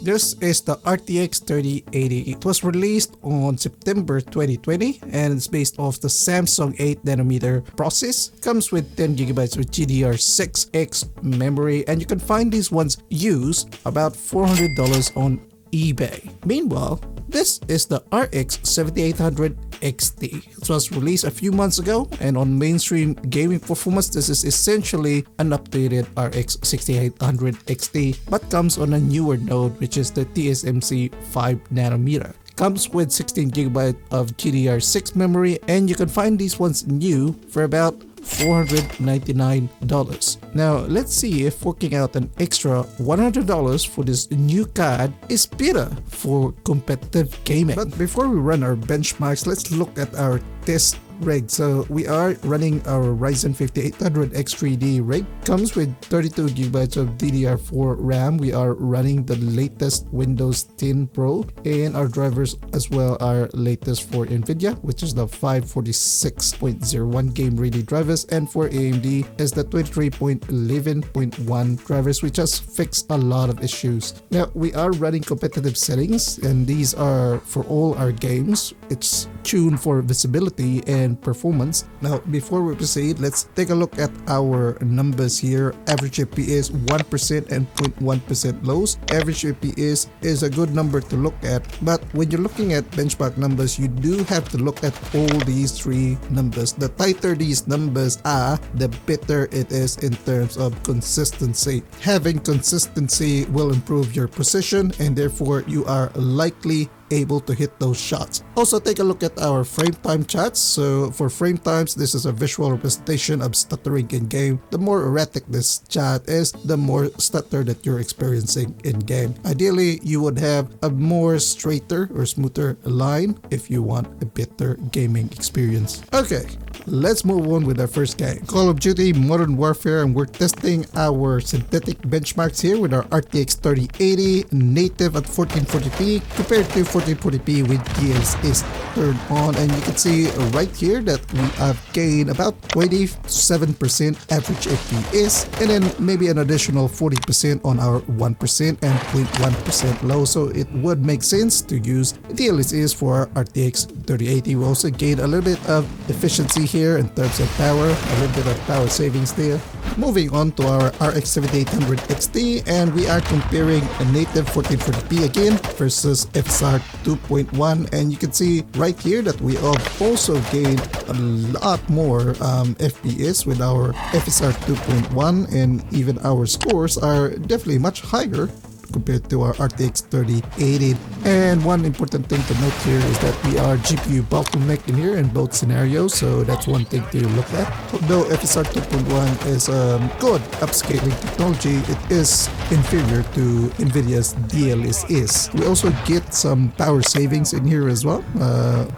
This is the RTX 3080. It was released on September 2020 and it's based off the Samsung 8nm process. Comes with 10GB of GDDR6X memory and you can find these ones used about $400 on eBay. Meanwhile, this is the RX 7800 XT. It was released a few months ago and on mainstream gaming performance this is essentially an updated RX 6800 XT but comes on a newer node which is the TSMC 5nm. Comes with 16GB of GDDR6 memory and you can find these ones new for about $499. Now let's see if forking out an extra $100 for this new card is better for competitive gaming. But before we run our benchmarks, let's look at our test rig. So we are running our Ryzen 5800X3D rig. Comes with 32GB of DDR4 RAM. We are running the latest Windows 10 Pro and our drivers as well are latest for Nvidia, which is the 546.01 game ready drivers, and for AMD is the 23.11.1 drivers, which has fixed a lot of issues. Now we are running competitive settings and these are for all our games. It's tuned for visibility and performance. Now before we proceed, let's take a look at our numbers here. Average FPS 1% and 0.1% lows. Average FPS is a good number to look at, but when you're looking at benchmark numbers, you do have to look at all these three numbers. The tighter these numbers are, the better it is in terms of consistency. Having consistency will improve your precision and therefore you are likely able to hit those shots. Also take a look at our frame time charts. So for frame times, this is a visual representation of stuttering in game. The more erratic this chart is, the more stutter that you're experiencing in game. Ideally, you would have a more straighter or smoother line if you want a better gaming experience. Okay, let's move on with our first game, Call of Duty Modern Warfare, and we're testing our synthetic benchmarks here with our RTX 3080 native at 1440p compared to 1440p with DLSS turned on, and you can see right here that we have gained about 27% average FPS and then maybe an additional 40% on our 1% and 0.1% low, so it would make sense to use DLSS for our RTX 3080. We also gained a little bit of efficiency here in terms of power, a little bit of power savings there. Moving on to our RX 7800 XT, and we are comparing a native 1440p again versus FSR 2.1, and you can see right here that we have also gained a lot more FPS with our FSR 2.1, and even our scores are definitely much higher compared to our RTX 3080. And one important thing to note here is that we are GPU bottleneck in here in both scenarios, so that's one thing to look at. Although FSR 2.1 is good upscaling technology, it is inferior to Nvidia's DLSS. We also get some power savings in here as well.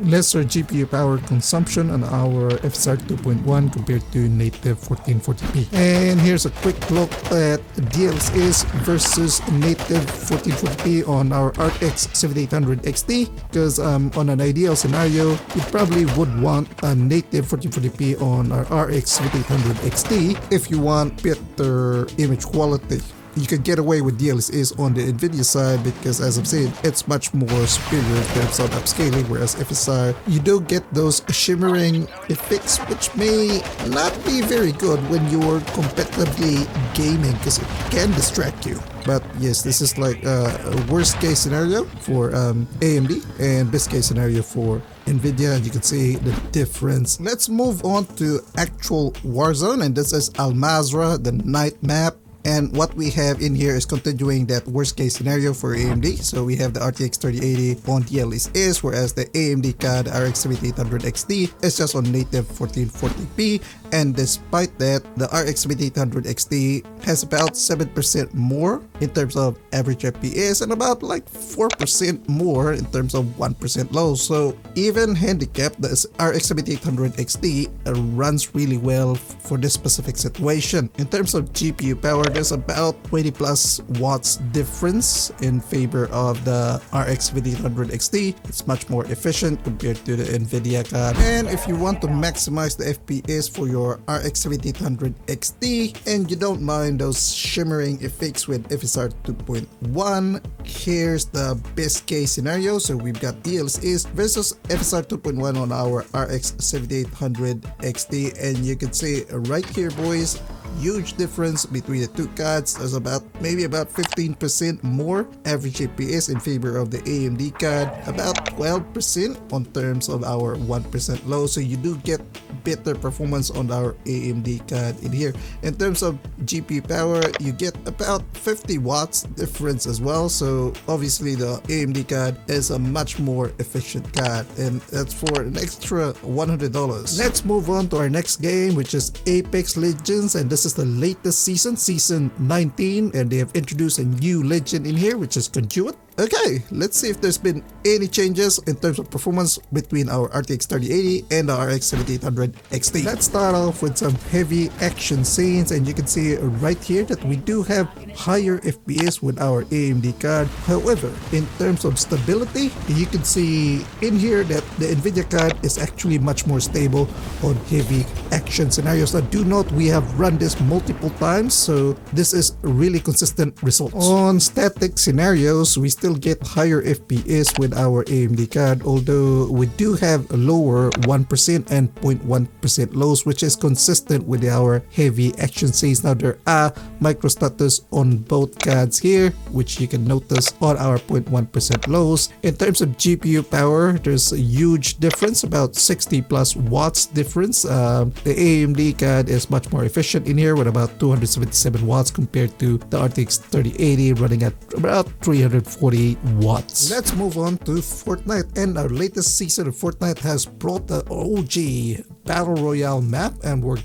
Lesser GPU power consumption on our FSR 2.1 compared to native 1440p. And here's a quick look at DLSS versus native 1440p on our RX 7800 XT, because on an ideal scenario you probably would want a native 1440p on our RX 7800 XT if you want better image quality. You can get away with DLSS on the Nvidia side because, as I've said, it's much more superior in terms of upscaling, whereas FSR, you do get those shimmering effects which may not be very good when you're competitively gaming because it can distract you. But yes, this is like a worst case scenario for AMD and best case scenario for Nvidia, and you can see the difference. Let's move on to actual Warzone, and this is Mazrah, the night map. And what we have in here is continuing that worst case scenario for AMD. So we have the RTX 3080 on DLSS, whereas the AMD CAD RX 7800 XT is just on native 1440p. And despite that, the RX 7800 XT has about 7% more in terms of average FPS and about like 4% more in terms of 1% low. So even handicapped, the RX 7800 XT runs really well for this specific situation. In terms of GPU power, there's about 20 plus watts difference in favor of the RX 7800 XT. It's much more efficient compared to the Nvidia card. And if you want to maximize the FPS for your RX 7800 XT and you don't mind those shimmering effects with FSR FSR 2.1. Here's the best case scenario. So we've got DLSS versus FSR 2.1 on our RX 7800 XT, and you can see right here, boys, huge difference between the two cards. There's maybe about 15% more average FPS in favor of the AMD card, about 12% on terms of our 1% low. So you do get better performance on our AMD card in here. In terms of GPU power, you get about 50 watts difference as well. So obviously the AMD card is a much more efficient card, and that's for an extra $100. Let's move on to our next game, which is Apex Legends, and this is the latest season 19, and they have introduced a new legend in here, which is Conduit. Okay, let's see if there's been any changes in terms of performance between our RTX 3080 and the RX 7800 XT. Let's start off with some heavy action scenes, and you can see right here that we do have higher FPS with our AMD card. However, in terms of stability, you can see in here that the Nvidia card is actually much more stable on heavy action scenarios. Now do note, we have run this multiple times, so this is really consistent results. On static scenarios, we still get higher FPS with our AMD card, although we do have a lower 1% and 0.1% lows, which is consistent with our heavy action scenes. Now there are micro stutters on both cards here, which you can notice on our 0.1% lows. In terms of GPU power, there's a huge difference, about 60 plus watts difference. The AMD card is much more efficient in here with about 277 watts compared to the RTX 3080 running at about 340 watts. Let's move on to Fortnite, and our latest season of Fortnite has brought the OG Battle Royale map, and we're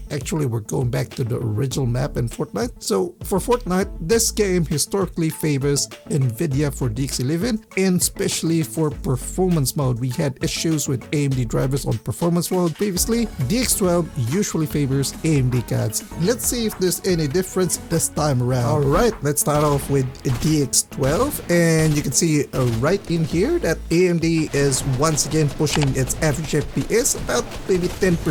going back to the original map in Fortnite. So for Fortnite, this game historically favors Nvidia for DX11, and especially for performance mode. We had issues with AMD drivers on performance mode previously. DX12 usually favors AMD cards. Let's see if there's any difference this time around. Alright, let's start off with DX12, and you can see right in here that AMD is once again pushing its average FPS about maybe 10%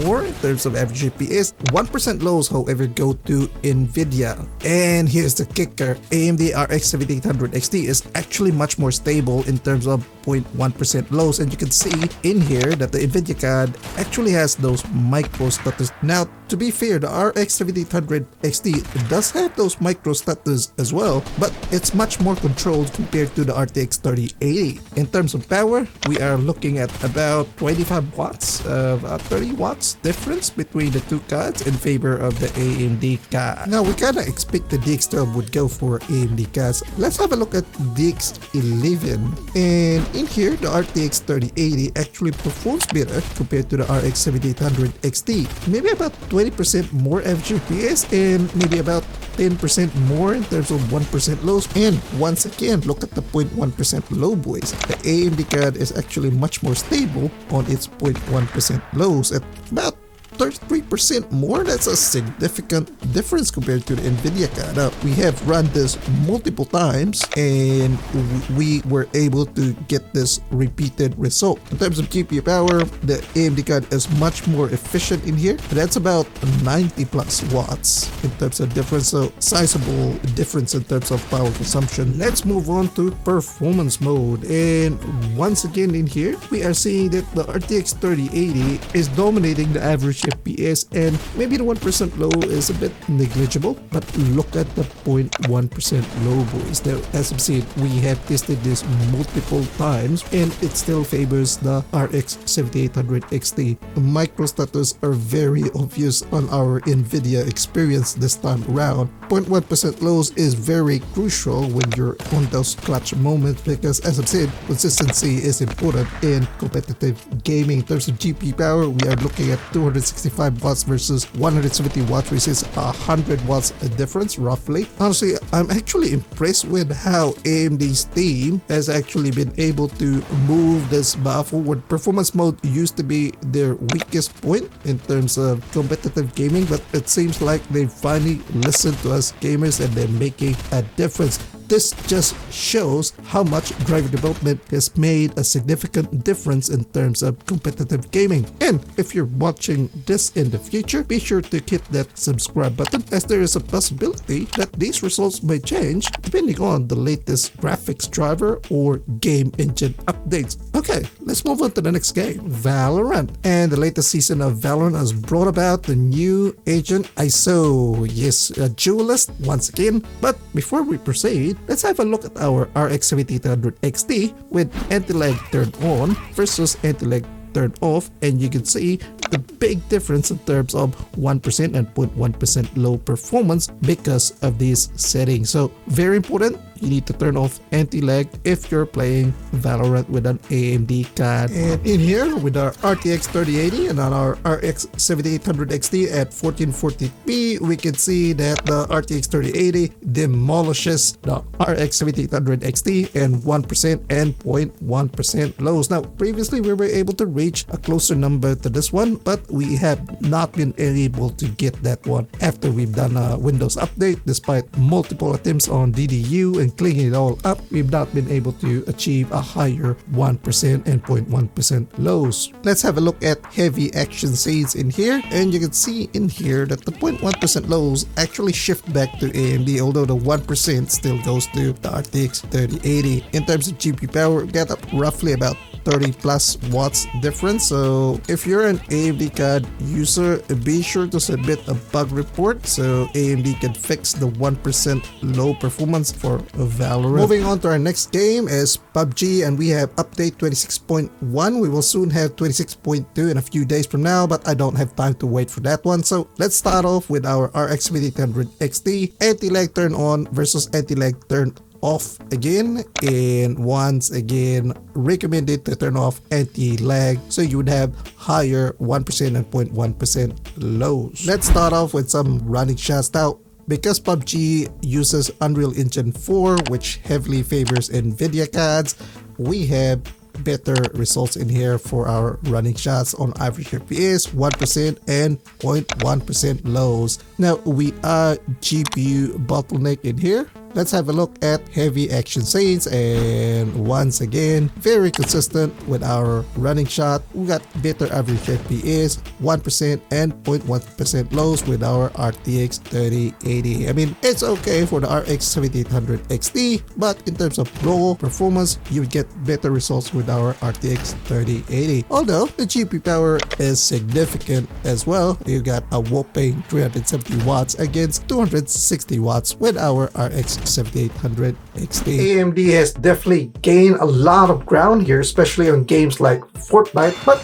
more in terms of average FPS. 1% lows, however, go to Nvidia. And here's the kicker: AMD RX 7800 XT is actually much more stable in terms of 0.1% lows, and you can see in here that the Nvidia card actually has those micro stutters. Now, to be fair, the RX 7800 XT does have those micro stutters as well, but it's much more controlled compared to the RTX 3080. In terms of power, we are looking at about 25 watts, about 30 watts difference between the two cards in favor of the AMD card. Now, we kind of expect the DX12 would go for AMD cards. Let's have a look at DX11, and in here, the RTX 3080 actually performs better compared to the RX 7800 XT. Maybe about 20% more average FPS, and maybe about 10% more in terms of 1% lows. And once again, look at the 0.1% low, boys. The AMD card is actually much more stable on its 0.1% lows at about 33% more. That's a significant difference compared to the Nvidia card. Now, we have run this multiple times, and we were able to get this repeated result. In terms of GPU power, the AMD card is much more efficient in here. That's about 90 plus watts in terms of difference, so sizable difference in terms of power consumption. Let's move on to performance mode, and once again in here, we are seeing that the RTX 3080 is dominating the average FPS, and maybe the 1% low is a bit negligible, but look at the 0.1% low, boys. Now, as you've seen, we have tested this multiple times, and it still favors the RX 7800 XT. Micro stutters are very obvious on our Nvidia experience this time around. 0.1% lows is very crucial when you're on those clutch moments, because as I've said, consistency is important in competitive gaming. In terms of GPU power, we are looking at 265 watts versus 170 watts, which is 100 watts difference roughly. Honestly, I'm actually impressed with how AMD's team has actually been able to move this bar forward. Performance mode used to be their weakest point in terms of competitive gaming, but it seems like they finally listened to us gamers, and they're making a difference. this just shows how much driver development has made a significant difference in terms of competitive gaming. And if you're watching this in the future, be sure to hit that subscribe button, as there is a possibility that these results may change depending on the latest graphics driver or game engine updates. Okay, let's move on to the next game, Valorant. And the latest season of Valorant has brought about the new agent ISO. Yes, a duelist once again. But before we proceed, let's have a look at our RX 7800 XT with anti-lag turned on versus anti-lag turned off, and you can see the big difference in terms of 1% and 0.1% low performance because of these settings. So very important, you need to turn off anti-lag if you're playing Valorant with an AMD card. And in here with our RTX 3080 and on our RX 7800 XT at 1440p, we can see that the RTX 3080 demolishes the RX 7800 XT in 1% and 0.1% lows. Now previously we were able to reach a closer number to this one, but we have not been able to get that one after we've done a Windows update. Despite multiple attempts on DDU and cleaning it all up, we've not been able to achieve a higher 1% and 0.1% lows. Let's have a look at heavy action scenes in here, and you can see in here that the 0.1% lows actually shift back to AMD, although the 1% still goes to the RTX 3080. In terms of GPU power, we got up roughly about 30 plus watts difference. So if you're an AMD card user, be sure to submit a bug report so AMD can fix the 1% low performance for Valorant. Moving on to our next game is PUBG, and we have update 26.1. We will soon have 26.2 in a few days from now, but I don't have time to wait for that one. So let's start off with our RX 7800 XT, anti-lag turn on versus anti-lag turn off again, and once again recommended to turn off anti-lag so you would have higher 1% and 0.1% lows. Let's start off with some running shots. Now because PUBG uses Unreal Engine 4, which heavily favors Nvidia cards, we have better results in here for our running shots on average FPS, 1% and 0.1% lows. Now we are GPU bottleneck in here. Let's have a look at heavy action scenes, and once again very consistent with our running shot. We got better average FPS, 1% and 0.1% lows with our RTX 3080. I mean, it's okay for the RX 7800 XT, but in terms of raw performance, you would get better results with our RTX 3080. Although the GPU power is significant as well. You got a whopping 370 watts against 260 watts with our RX 7800 XT. AMD has definitely gained a lot of ground here, especially on games like Fortnite. But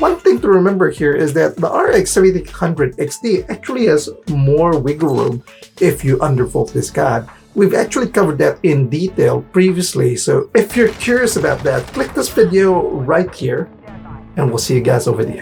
one thing to remember here is that the RX 7800 XT actually has more wiggle room if you undervolt this card. We've actually covered that in detail previously, so if you're curious about that, click this video right here, and we'll see you guys over there.